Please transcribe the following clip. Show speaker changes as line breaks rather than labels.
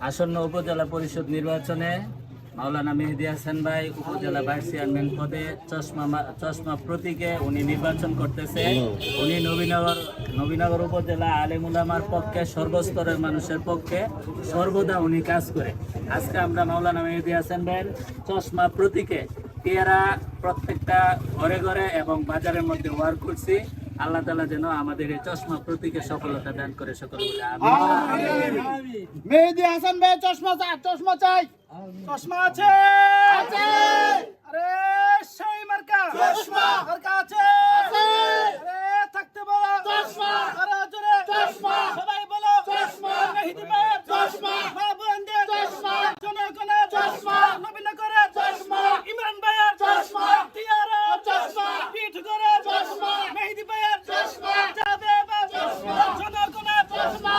আসন্ন উপজেলা পরিষদ নির্বাচনে মাওলানা মেহেদী হাসান ভাই উপজেলা ভাইস চেয়ারম্যান পদে চশমা প্রতীকে উনি নির্বাচন করতেছে। উনি নবীনগর উপজেলা আলেম উলামার পক্ষে, সর্বস্তরের মানুষের পক্ষে সর্বদা উনি কাজ করে। আজকে আমরা মাওলানা মেহেদী হাসান ভাইয়ের চশমা প্রতীকে পেয়ারা প্রত্যেকটা ঘরে ঘরে এবং বাজারের মধ্যে ওয়ার করছি। আল্লাহ তাআলা যেন আমাদের এই চশমা প্রতীকে সফলতা দান করে, সকল বলে আমিন।
মেহেদী হাসান ভাই চশমা চাই, চশমা চাই। চশমা আছে, আছে। আরে সেই মার্কা, চশমা মার্কা আছে, আছে। আরে থাকতে বলো চশমা, আরে জোরে চশমা, সবাই বলো চশমা। মেহেদী ভাই চশমা, মা বোনদের চশমা, জনগণের চশমা, নবীনগরের চশমা, ইমরান ভাইয়ের চশমা, টিয়ারা চশমা, পিঠ করে চশমা, মেহেদী ভাইয়ের চশমা, যাবে চশমা, জনগণের চশমা।